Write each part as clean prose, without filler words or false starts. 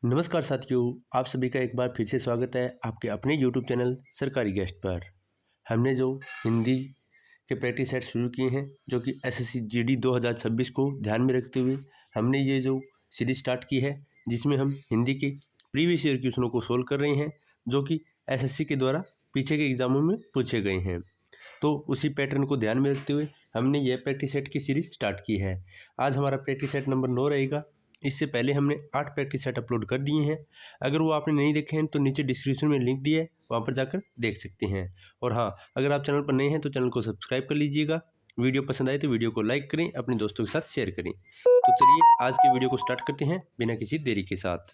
नमस्कार साथियों, आप सभी का एक बार फिर से स्वागत है आपके अपने यूट्यूब चैनल सरकारी गेस्ट पर। हमने जो हिंदी के प्रैक्टिस सेट शुरू किए हैं जो कि एसएससी जीडी 2026 को ध्यान में रखते हुए हमने ये जो सीरीज स्टार्ट की है जिसमें हम हिंदी के प्रीवियस ईयर क्वेश्चनों को सोल्व कर रहे हैं जो कि एसएससी के द्वारा पीछे के एग्जामों में पूछे गए हैं। तो उसी पैटर्न को ध्यान में रखते हुए हमने यह प्रैक्टिस सेट की सीरीज स्टार्ट की है। आज हमारा प्रैक्टिस सेट नंबर 9 रहेगा। इससे पहले हमने 8 प्रैक्टिस सेट अपलोड कर दिए हैं। अगर वो आपने नहीं देखे हैं तो नीचे डिस्क्रिप्शन में लिंक दिया है, वहाँ पर जाकर देख सकते हैं। और हाँ, अगर आप चैनल पर नए हैं तो चैनल को सब्सक्राइब कर लीजिएगा। वीडियो पसंद आए तो वीडियो को लाइक करें, अपने दोस्तों के साथ शेयर करें। तो चलिए आज की वीडियो को स्टार्ट करते हैं बिना किसी देरी के साथ।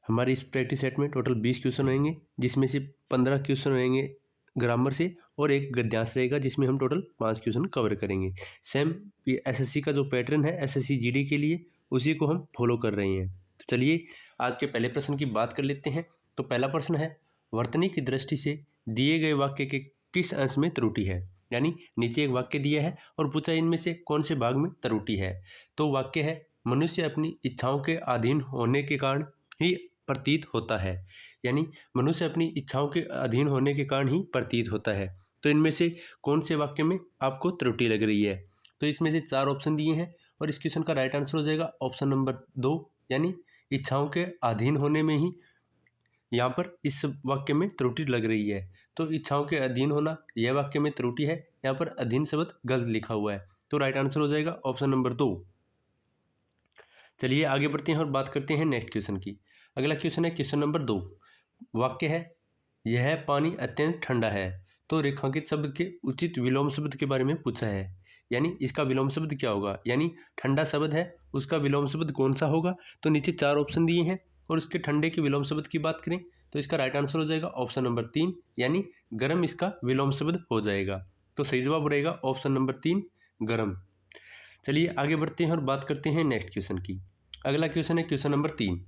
हमारे इस प्रैक्टिस सेट में टोटल 20 क्वेश्चन रहेंगे, जिसमें से 15 क्वेश्चन रहेंगे ग्रामर से और एक गद्यांश रहेगा जिसमें हम टोटल 5 क्वेश्चन कवर करेंगे। सेम एसएससी का जो पैटर्न है एसएससी जीडी के लिए उसी को हम फॉलो कर रहे हैं। तो चलिए आज के पहले प्रश्न की बात कर लेते हैं। तो पहला प्रश्न है, वर्तनी की दृष्टि से दिए गए वाक्य के किस अंश में त्रुटि है। यानी नीचे एक वाक्य दिया है और पूछा इनमें से कौन से भाग में त्रुटि है। तो वाक्य है, मनुष्य अपनी इच्छाओं के अधीन होने के कारण ही प्रतीत होता है। यानी मनुष्य अपनी इच्छाओं के अधीन होने के कारण ही प्रतीत होता है। तो इनमें से कौन से वाक्य में आपको त्रुटि लग रही है। तो इसमें से 4 ऑप्शन दिए हैं और इस क्वेश्चन का राइट आंसर हो जाएगा ऑप्शन नंबर 2, यानी इच्छाओं के अधीन होने में ही यहाँ पर इस वाक्य में त्रुटि लग रही है। तो इच्छाओं के अधीन होना यह वाक्य में त्रुटि है, यहाँ पर अधीन शब्द गलत लिखा हुआ है। तो राइट आंसर हो जाएगा ऑप्शन नंबर 2। चलिए आगे बढ़ते हैं और बात करते हैं नेक्स्ट क्वेश्चन की। अगला क्वेश्चन है क्वेश्चन नंबर 2। वाक्य है, यह पानी अत्यंत ठंडा है। तो रेखांकित शब्द के उचित विलोम शब्द के बारे में पूछा है। यानी इसका विलोम शब्द क्या होगा। यानी ठंडा शब्द है उसका विलोम शब्द कौन सा होगा। तो नीचे 4 ऑप्शन दिए हैं और उसके ठंडे के विलोम शब्द की बात करें तो इसका राइट आंसर हो जाएगा ऑप्शन नंबर 3, यानी गर्म इसका विलोम शब्द हो जाएगा। तो सही जवाब रहेगा ऑप्शन नंबर 3, गर्म। चलिए आगे बढ़ते हैं और बात करते हैं नेक्स्ट क्वेश्चन की। अगला क्वेश्चन है क्वेश्चन नंबर 3।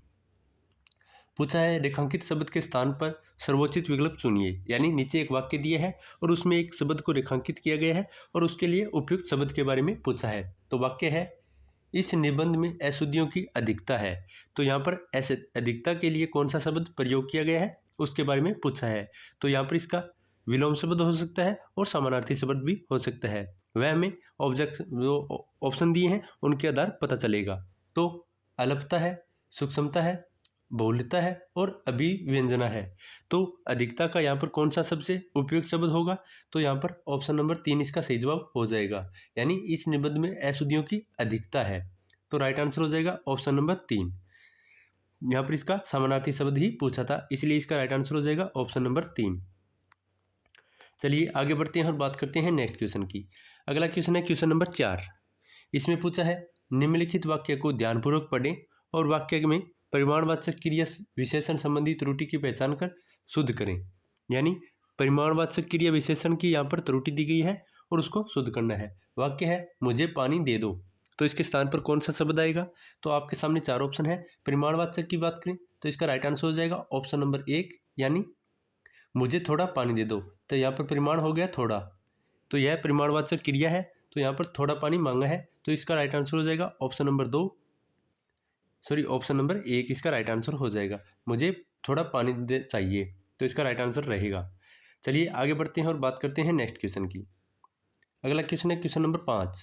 पूछा है, रेखांकित शब्द के स्थान पर सर्वोचित विकल्प चुनिए। यानी नीचे एक वाक्य दिया है और उसमें एक शब्द को रेखांकित किया गया है और उसके लिए उपयुक्त शब्द के बारे में पूछा है। तो वाक्य है, इस निबंध में अशुद्धियों की अधिकता है। तो यहाँ पर ऐसे अधिकता के लिए कौन सा शब्द प्रयोग किया गया है उसके बारे में पूछा है। तो यहाँ पर इसका विलोम शब्द हो सकता है और समानार्थी शब्द भी हो सकता है। वह हमें ऑब्जेक्ट जो ऑप्शन दिए हैं उनके आधार पता चलेगा। तो अल्पता है, सूक्ष्मता है, बहुलता है और अभिव्यंजना है। तो अधिकता का यहाँ पर कौन सा सबसे उपयुक्त शब्द होगा। तो यहाँ पर ऑप्शन नंबर 3 इसका सही जवाब हो जाएगा। यानी इस निबंध में अशुद्धियों की अधिकता है। तो राइट आंसर हो जाएगा ऑप्शन नंबर 3। यहाँ पर इसका समानार्थी शब्द ही पूछा था, इसलिए इसका राइट आंसर हो जाएगा ऑप्शन नंबर 3। चलिए आगे बढ़ते हैं और बात करते हैं नेक्स्ट क्वेश्चन की। अगला क्वेश्चन है क्वेश्चन नंबर 4। इसमें पूछा है, निम्नलिखित वाक्य को ध्यानपूर्वक पढ़ें और वाक्य में परिमाणवाचक क्रिया विशेषण संबंधी त्रुटि की पहचान कर शुद्ध करें। यानी परिमाणवाचक क्रिया विशेषण की यहाँ पर त्रुटि दी गई है और उसको शुद्ध करना है। वाक्य है, मुझे पानी दे दो। तो इसके स्थान पर कौन सा शब्द आएगा। तो आपके सामने 4 ऑप्शन है। परिमाणवाचक की बात करें तो इसका राइट आंसर हो जाएगा ऑप्शन नंबर 1, यानी मुझे थोड़ा पानी दे दो। तो यहाँ पर परिमाण हो गया थोड़ा, तो यह परिमाणवाचक क्रिया है। तो यहाँ पर थोड़ा पानी मांगा है, तो इसका राइट आंसर हो जाएगा ऑप्शन नंबर 2, ऑप्शन नंबर 1 इसका राइट आंसर हो जाएगा। मुझे थोड़ा पानी दे चाहिए, तो इसका राइट आंसर रहेगा। चलिए आगे बढ़ते हैं और बात करते हैं नेक्स्ट क्वेश्चन की। अगला क्वेश्चन है क्वेश्चन नंबर 5।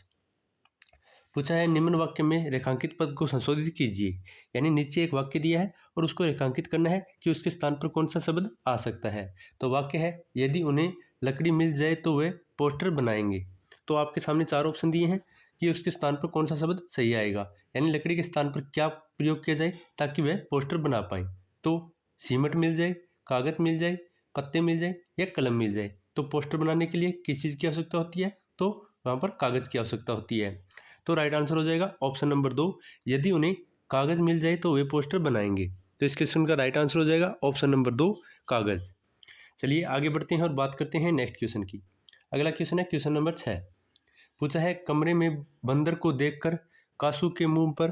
पूछा है, निम्न वाक्य में रेखांकित पद को संशोधित कीजिए। यानी नीचे एक वाक्य दिया है और उसको रेखांकित करना है कि उसके स्थान पर कौन सा शब्द आ सकता है। तो वाक्य है, यदि उन्हें लकड़ी मिल जाए तो वे पोस्टर बनाएंगे। तो आपके सामने 4 ऑप्शन दिए हैं कि उसके स्थान पर कौन सा शब्द सही आएगा। यानी लकड़ी के स्थान पर क्या प्रयोग किया जाए ताकि वह पोस्टर बना पाए। तो सीमेंट मिल जाए, कागज मिल जाए, पत्ते मिल जाए या कलम मिल जाए। तो पोस्टर बनाने के लिए किस चीज़ की आवश्यकता होती है। तो वहाँ पर कागज़ की आवश्यकता होती है। तो राइट आंसर हो जाएगा ऑप्शन नंबर 2, यदि उन्हें कागज़ मिल जाए तो वे पोस्टर बनाएंगे। तो इस क्वेश्चन का राइट आंसर हो जाएगा ऑप्शन नंबर 2, कागज़। चलिए आगे बढ़ते हैं और बात करते हैं नेक्स्ट क्वेश्चन की। अगला क्वेश्चन है क्वेश्चन नंबर 6। पूछा है, कमरे में बंदर को देखकर कासू के मुंह पर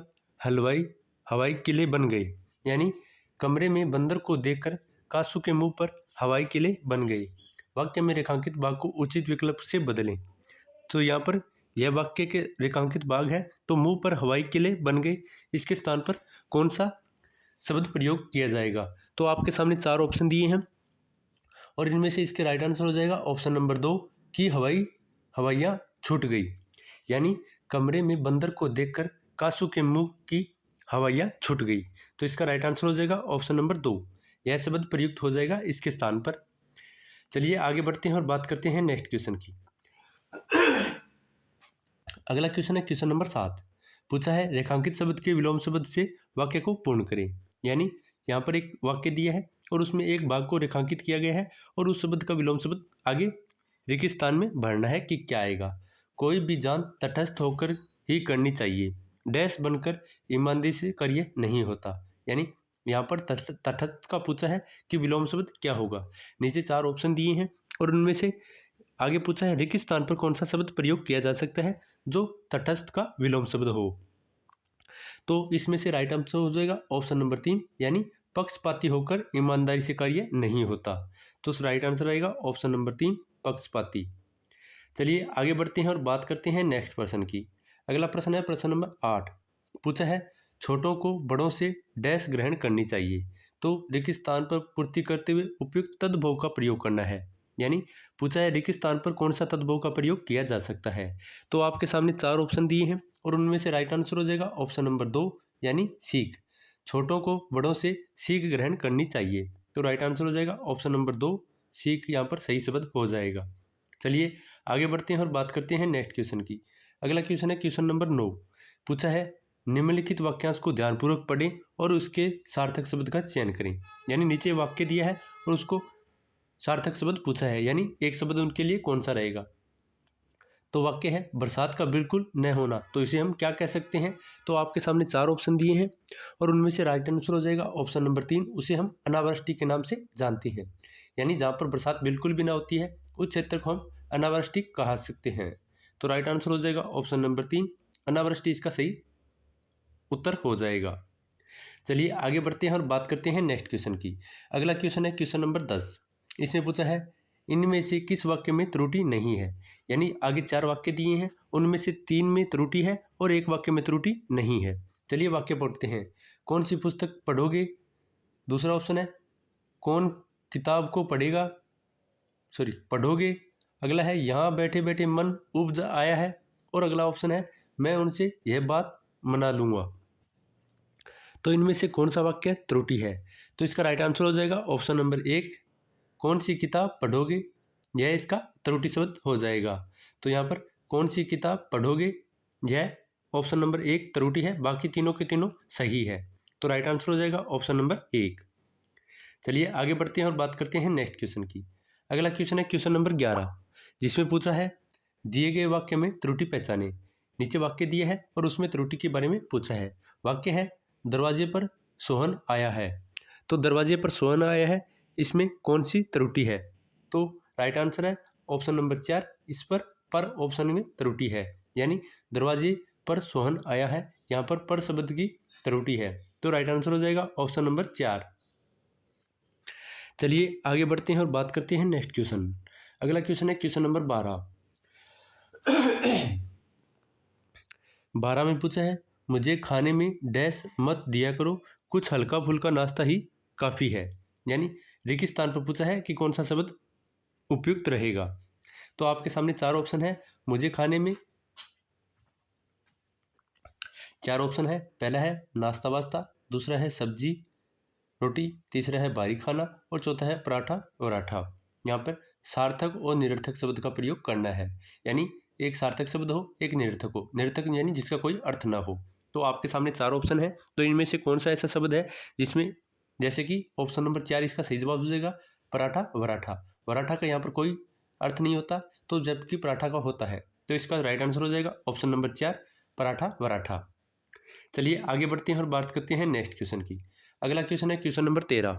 हवाई किले बन गए। यानी कमरे में बंदर को देखकर कासू के मुंह पर हवाई किले बन गए। वाक्य में रेखांकित भाग को उचित विकल्प से बदलें। तो यहाँ पर यह वाक्य के रेखांकित भाग है, तो मुंह पर हवाई किले बन गए, इसके स्थान पर कौन सा शब्द प्रयोग किया जाएगा? तो आपके सामने 4 ऑप्शन दिए हैं और इनमें से इसके राइट आंसर हो जाएगा ऑप्शन नंबर 2 कि हवाइयाँ छूट गई। यानी कमरे में बंदर को देखकर कासू के मुंह की हवाइयाँ छूट गई। तो इसका राइट आंसर हो जाएगा ऑप्शन नंबर 2। यह शब्द प्रयुक्त हो जाएगा इसके स्थान पर। चलिए आगे बढ़ते हैं और बात करते हैं नेक्स्ट क्वेश्चन की। अगला क्वेश्चन है क्वेश्चन नंबर 7। पूछा है रेखांकित शब्द के विलोम शब्द से वाक्य को पूर्ण करें। यानी यहाँ पर एक वाक्य दिया है और उसमें एक भाग को रेखांकित किया गया है और उस शब्द का विलोम शब्द आगे रिक्त स्थान में भरना है कि क्या आएगा। कोई भी जान तटस्थ होकर ही करनी चाहिए, डैश बनकर ईमानदारी से कार्य नहीं होता। यानी यहाँ पर तटस्थ का पूछा है कि विलोम शब्द क्या होगा। नीचे 4 ऑप्शन दिए हैं और उनमें से आगे पूछा है रिक्त स्थान पर कौन सा शब्द प्रयोग किया जा सकता है जो तटस्थ का विलोम शब्द हो। तो इसमें से राइट आंसर हो जाएगा ऑप्शन नंबर 3 यानी पक्षपाती होकर ईमानदारी से कार्य नहीं होता। तो राइट आंसर आएगा ऑप्शन नंबर 3 पक्षपाती। चलिए आगे बढ़ते हैं और बात करते हैं नेक्स्ट प्रश्न की। अगला प्रश्न है प्रश्न नंबर 8। पूछा है छोटों को बड़ों से डैश ग्रहण करनी चाहिए। तो रिक्त स्थान पर पूर्ति करते हुए उपयुक्त तद्भव का प्रयोग करना है। यानी पूछा है रिक्त स्थान पर कौन सा तद्भव का प्रयोग किया जा सकता है। तो आपके सामने 4 ऑप्शन दिए हैं और उनमें से राइट आंसर हो जाएगा ऑप्शन नंबर 2 यानी सीख। छोटों को बड़ों से सीख ग्रहण करनी चाहिए। तो राइट आंसर हो जाएगा ऑप्शन नंबर 2 सीख, यहाँ पर सही शब्द हो जाएगा। चलिए आगे बढ़ते हैं और बात करते हैं नेक्स्ट क्वेश्चन की। अगला क्वेश्चन है क्वेश्चन नंबर 9। पूछा है निम्नलिखित वाक्यांश को ध्यानपूर्वक पढ़ें और उसके सार्थक शब्द का चयन करें। यानी नीचे वाक्य दिया है और उसको सार्थक शब्द पूछा है, यानी एक शब्द उनके लिए कौन सा रहेगा। तो वाक्य है बरसात का बिल्कुल न होना। तो इसे हम क्या कह सकते हैं। तो आपके सामने 4 ऑप्शन दिए हैं और उनमें से राइट आंसर हो जाएगा ऑप्शन नंबर 3। उसे हम अनावृष्टि के नाम से जानते हैं। यानी जहाँ पर बरसात बिल्कुल भी ना होती है उस क्षेत्र को हम अनावृष्टि कहा सकते हैं। तो राइट आंसर हो जाएगा ऑप्शन नंबर 3 अनावृष्टि, इसका सही उत्तर हो जाएगा। चलिए आगे बढ़ते हैं और बात करते हैं नेक्स्ट क्वेश्चन की। अगला क्वेश्चन है क्वेश्चन नंबर 10। इसमें पूछा है इनमें से किस वाक्य में त्रुटि नहीं है। यानी आगे 4 वाक्य दिए हैं, उनमें से 3 में त्रुटि है और एक वाक्य में त्रुटि नहीं है। चलिए वाक्य पढ़ते हैं। कौन सी पुस्तक पढ़ोगे। दूसरा ऑप्शन है कौन किताब को पढ़ोगे। अगला है यहाँ बैठे बैठे मन उब आया है और अगला ऑप्शन है मैं उनसे यह बात मना लूँगा। तो इनमें से कौन सा वाक्य त्रुटि है। तो इसका राइट आंसर हो जाएगा ऑप्शन नंबर 1 कौन सी किताब पढ़ोगे, यह इसका त्रुटि शब्द हो जाएगा। तो यहाँ पर कौन सी किताब पढ़ोगे, यह ऑप्शन नंबर 1 त्रुटि है, बाकी तीनों के तीनों सही है। तो राइट आंसर हो जाएगा ऑप्शन नंबर 1। चलिए आगे बढ़ते हैं और बात करते हैं नेक्स्ट क्वेश्चन की। अगला क्वेश्चन है क्वेश्चन नंबर 11, जिसमें पूछा है दिए गए वाक्य में त्रुटि पहचाने। नीचे वाक्य दिया है और उसमें त्रुटि के बारे में पूछा है। वाक्य है दरवाजे पर सोहन आया है। तो दरवाजे पर सोहन आया है, इसमें कौन सी त्रुटि है। तो राइट आंसर है ऑप्शन नंबर 4, इस पर ऑप्शन में त्रुटि है। यानी दरवाजे पर सोहन आया है, यहाँ पर शब्द की त्रुटि है। तो राइट आंसर हो जाएगा ऑप्शन नंबर 4। चलिए आगे बढ़ते हैं और बात करते हैं नेक्स्ट क्वेश्चन। अगला क्वेश्चन है क्वेश्चन नंबर 12। 12 में पूछा है मुझे खाने में डैश मत दिया करो, कुछ हल्का फुल्का नाश्ता ही काफ़ी है। यानी रिक्त स्थान पर पूछा है कि कौन सा शब्द उपयुक्त रहेगा। तो आपके सामने 4 ऑप्शन है। मुझे खाने में 4 ऑप्शन है। पहला है नाश्ता वास्ता, दूसरा है सब्जी रोटी, तीसरा है बारी खाना और चौथा है पराठा वराठा। यहाँ पर सार्थक और निरर्थक शब्द का प्रयोग करना है। यानी एक सार्थक शब्द हो, एक निरर्थक हो। निरर्थक यानी जिसका कोई अर्थ ना हो। तो आपके सामने 4 ऑप्शन है, तो इनमें से कौन सा ऐसा शब्द है जिसमें, जैसे कि ऑप्शन नंबर 4 इसका सही जवाब हो जाएगा पराठा वराठा। वराठा का यहाँ पर कोई अर्थ नहीं होता, तो जबकि पराठा का होता है। तो इसका राइट आंसर हो जाएगा ऑप्शन नंबर 4 पराठा वराठा। चलिए आगे बढ़ते हैं और बात करते हैं नेक्स्ट क्वेश्चन की। अगला क्वेश्चन है क्वेश्चन नंबर 13।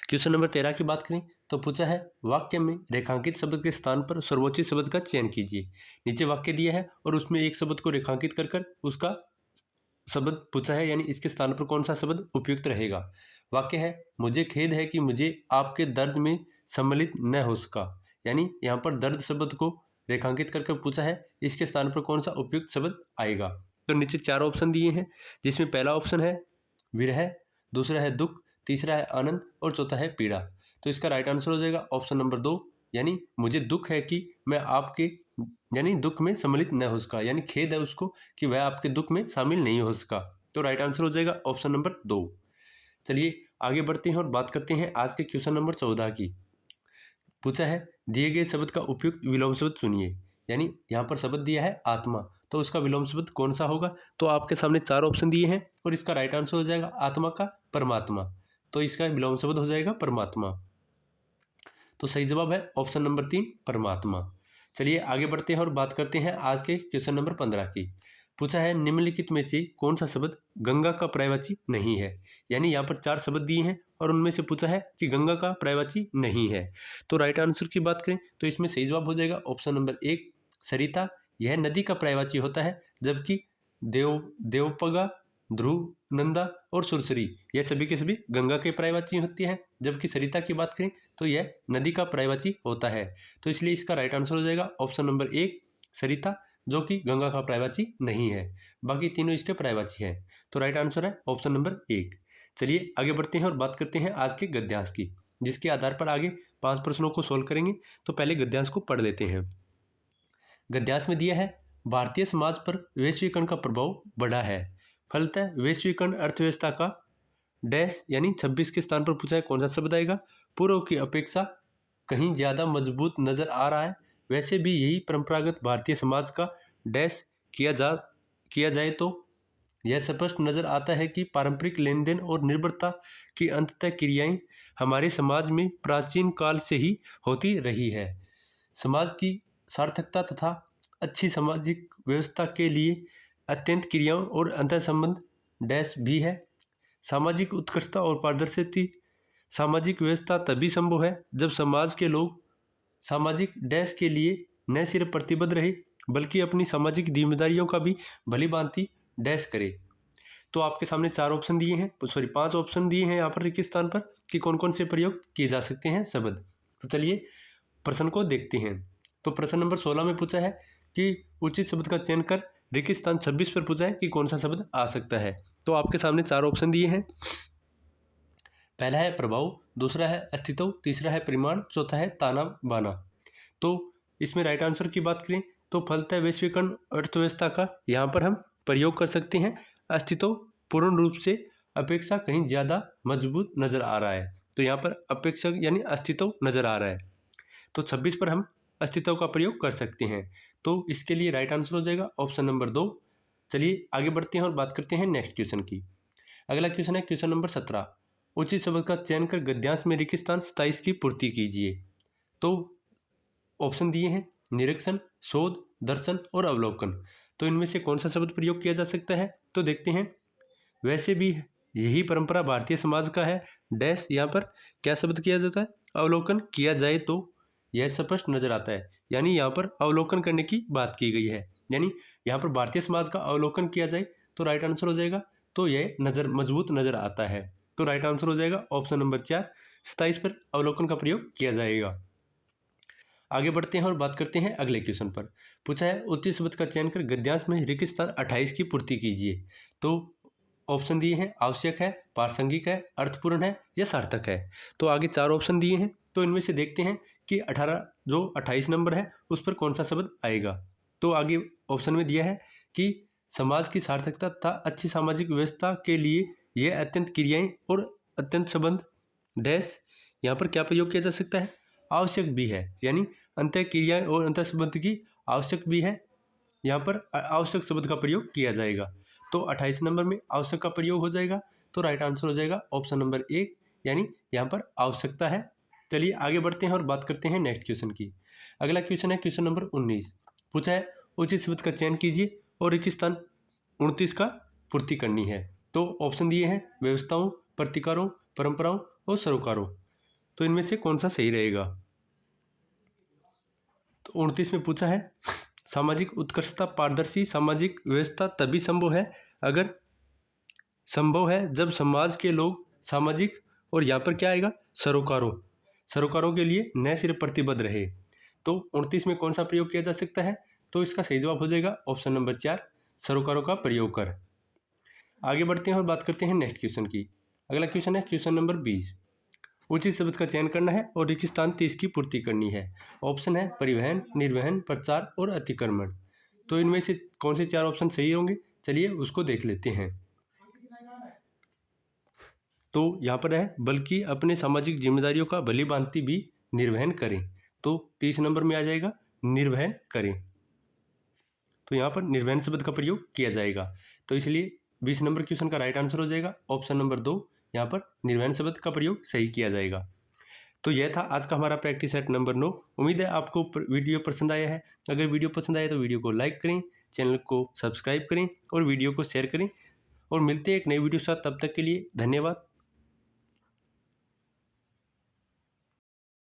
क्वेश्चन नंबर 13 की बात करें तो पूछा है वाक्य में रेखांकित शब्द के स्थान पर सर्वोच्च शब्द का चयन कीजिए। नीचे वाक्य दिया है और उसमें एक शब्द को रेखांकित कर उसका शब्द पूछा है, यानी इसके स्थान पर कौन सा शब्द उपयुक्त रहेगा। वाक्य है मुझे खेद है कि मुझे आपके दर्द में सम्मिलित न हो सका। यानी यहाँ पर दर्द शब्द को रेखांकित कर पूछा है, इसके स्थान पर कौन सा उपयुक्त शब्द आएगा। तो नीचे 4 ऑप्शन दिए हैं, जिसमें पहला ऑप्शन है विरह, दूसरा है दुख, तीसरा है आनंद और चौथा है पीड़ा। तो इसका राइट आंसर हो जाएगा ऑप्शन नंबर 2, यानी मुझे दुख है कि मैं आपके यानी दुख में सम्मिलित न हो सका, यानी खेद है उसको कि वह आपके दुख में शामिल नहीं हो सका। तो राइट आंसर हो जाएगा ऑप्शन नंबर 2। चलिए आगे बढ़ते हैं और बात करते हैं आज के क्वेश्चन नंबर 14 की। पूछा है दिए गए शब्द का उपयुक्त विलोम शब्द चुनिए, यानी यहाँ पर शब्द दिया है आत्मा, तो उसका विलोम शब्द कौन सा होगा। तो आपके सामने 4 ऑप्शन दिए हैं और इसका राइट आंसर हो जाएगा आत्मा का परमात्मा, तो इसका विलोम शब्द हो जाएगा परमात्मा। तो सही जवाब है ऑप्शन नंबर 3 परमात्मा। चलिए आगे बढ़ते हैं और बात करते हैं आज के क्वेश्चन नंबर 15 की। पूछा है निम्नलिखित में से कौन सा शब्द गंगा का पर्यायवाची नहीं है, यानी यहाँ पर 4 शब्द दिए हैं और उनमें से पूछा है कि गंगा का पर्यायवाची नहीं है। तो राइट आंसर की बात करें तो इसमें सही जवाब हो जाएगा ऑप्शन नंबर 1 सरिता, यह नदी का पर्यायवाची होता है, जबकि देवपगा, ध्रुव, नंदा और सुरसरी यह सभी के सभी गंगा के पर्यायवाची होती हैं, जबकि सरिता की बात करें तो यह नदी का पर्यायवाची होता है। तो इसलिए इसका राइट आंसर हो जाएगा ऑप्शन नंबर 1 सरिता, जो कि गंगा का पर्यायवाची नहीं है, बाकी तीनों इसके पर्यायवाची हैं। तो राइट आंसर है ऑप्शन नंबर 1। चलिए आगे बढ़ते हैं और बात करते हैं आज के गद्यांश की, जिसके आधार पर आगे 5 प्रश्नों को सोल्व करेंगे। तो पहले गद्यांश को पढ़ लेते हैं। गद्यांश में दिया है भारतीय समाज पर वैश्वीकरण का प्रभाव बढ़ा है, फलतः वैश्वीकरण अर्थव्यवस्था का डैश, यानी 26 के स्थान पर पूछा है कौन सा शब्द आएगा। पूर्व की अपेक्षा कहीं ज़्यादा मजबूत नजर आ रहा है, वैसे भी यही परंपरागत भारतीय समाज का डैश किया जाए तो यह स्पष्ट नजर आता है कि पारंपरिक लेन देन और निर्भरता की अंततः क्रियाएं हमारे समाज में प्राचीन काल से ही होती रही है। समाज की सार्थकता तथा अच्छी सामाजिक व्यवस्था के लिए अत्यंत क्रियाओं और अंतर संबंध डैश भी है। सामाजिक उत्कृष्टता और पारदर्शिता सामाजिक व्यवस्था तभी संभव है जब समाज के लोग सामाजिक डैश के लिए न सिर्फ प्रतिबद्ध रहे, बल्कि अपनी सामाजिक जिम्मेदारियों का भी भली भांति डैश करे। तो आपके सामने 4 ऑप्शन दिए हैं, 5 ऑप्शन दिए हैं यहाँ पर रिक्त स्थान पर कि कौन कौन से प्रयोग किए जा सकते हैं शब्द। तो चलिए प्रश्न को देखते हैं। तो प्रश्न नंबर 16 में पूछा है कि उचित शब्द का चयन कर रिक्त स्थान 26 पर पूछा है कि कौन सा शब्द आ सकता है। तो आपके सामने 4 ऑप्शन दिए हैं। पहला है प्रभाव, दूसरा है अस्तित्व, तीसरा है परिमाण, चौथा है ताना बाना। तो इसमें राइट आंसर की बात करें तो फलतः वैश्वीकरण अर्थव्यवस्था का यहाँ पर हम प्रयोग कर सकते हैं अस्तित्व पूर्ण रूप से अपेक्षा कहीं ज़्यादा मजबूत नजर आ रहा है, तो यहाँ पर अपेक्षा यानी अस्तित्व नजर आ रहा है, तो 26 पर हम अस्तित्व का प्रयोग कर सकते हैं। तो इसके लिए राइट आंसर हो जाएगा ऑप्शन नंबर 2। चलिए आगे बढ़ते हैं और बात करते हैं नेक्स्ट क्वेश्चन की। अगला क्वेश्चन है क्वेश्चन नंबर 17, उचित शब्द का चयन कर गद्यांश में रिक्त स्थान 27 की पूर्ति कीजिए। तो ऑप्शन दिए हैं निरीक्षण, शोध, दर्शन और अवलोकन। तो इनमें से कौन सा शब्द प्रयोग किया जा सकता है। तो देखते हैं, वैसे भी यही परंपरा भारतीय समाज का है डैश, यहाँ पर क्या शब्द किया जाता है अवलोकन किया जाए तो यह स्पष्ट नजर आता है, यानी यहाँ पर अवलोकन करने की बात की गई है, यानी यहाँ पर भारतीय समाज का अवलोकन किया जाए तो राइट आंसर हो जाएगा, तो यह मजबूत नजर आता है। तो राइट आंसर हो जाएगा ऑप्शन नंबर 4, 27 पर अवलोकन का प्रयोग किया जाएगा। आगे बढ़ते हैं और बात करते हैं अगले क्वेश्चन पर। पूछा है उचित शब्द का चयन कर गद्यांश में रिक्त स्थान 28 की पूर्ति कीजिए। तो ऑप्शन दिए हैं आवश्यक है, प्रासंगिक है, अर्थपूर्ण है या सार्थक है। तो आगे 4 ऑप्शन दिए हैं, तो इनमें से देखते हैं कि 28 नंबर है उस पर कौन सा शब्द आएगा। तो आगे ऑप्शन में दिया है कि समाज की सार्थकता तथा अच्छी सामाजिक व्यवस्था के लिए यह अत्यंत क्रियाएं और अत्यंत संबंध डैश, यहाँ पर क्या प्रयोग किया जा सकता है आवश्यक भी है, यानी अंतः क्रियाएं और अंतर संबंध की आवश्यक भी है, यहाँ पर आवश्यक शब्द का प्रयोग किया जाएगा। तो 28 नंबर में आवश्यक का प्रयोग हो जाएगा, तो राइट आंसर हो जाएगा ऑप्शन नंबर 1, यानी यहाँ पर आवश्यकता है। चलिए आगे बढ़ते हैं और बात करते हैं नेक्स्ट क्वेश्चन की। अगला क्वेश्चन है क्वेश्चन नंबर 19। पूछा है उचित शब्द का चयन कीजिए और रिक्त स्थान 29 का पूर्ति करनी है। तो ऑप्शन दिए हैं व्यवस्थाओं, प्रतिकारों, परंपराओं और सरोकारों। तो इनमें से कौन सा सही रहेगा। तो 29 में पूछा है सामाजिक उत्कृष्टता पारदर्शी सामाजिक व्यवस्था तभी संभव है अगर संभव है जब समाज के लोग सामाजिक, और यहाँ पर क्या आएगा सरोकारों के लिए न सिर्फ प्रतिबद्ध रहे, तो 29 में कौन सा प्रयोग किया जा सकता है? तो इसका सही जवाब हो जाएगा ऑप्शन नंबर 4, सरोकारों का प्रयोग कर। आगे बढ़ते हैं और बात करते हैं नेक्स्ट क्वेश्चन की। अगला क्वेश्चन है क्वेश्चन नंबर 20। उचित शब्द का चयन करना है और रिक्तस्थान 30 की पूर्ति करनी है। ऑप्शन है परिवहन, निर्वहन, प्रचार और अतिक्रमण। तो इनमें से कौन से 4 ऑप्शन सही होंगे? चलिए उसको देख लेते हैं। तो यहाँ पर है बल्कि अपने सामाजिक जिम्मेदारियों का भली भांति भी निर्वहन करें। तो 30 नंबर में आ जाएगा निर्वहन करें। तो यहाँ पर निर्वहन शब्द का प्रयोग किया जाएगा। तो इसलिए 20 नंबर क्वेश्चन का राइट आंसर हो जाएगा ऑप्शन नंबर 2, यहाँ पर निर्वहन शब्द का प्रयोग सही किया जाएगा। तो यह था आज का हमारा प्रैक्टिस सेट नंबर 9। उम्मीद है आपको वीडियो पसंद आया है। अगर वीडियो पसंद आया तो वीडियो को लाइक करें, चैनल को सब्सक्राइब करें और वीडियो को शेयर करें। और मिलते हैं एक नई वीडियो के साथ, तब तक के लिए धन्यवाद।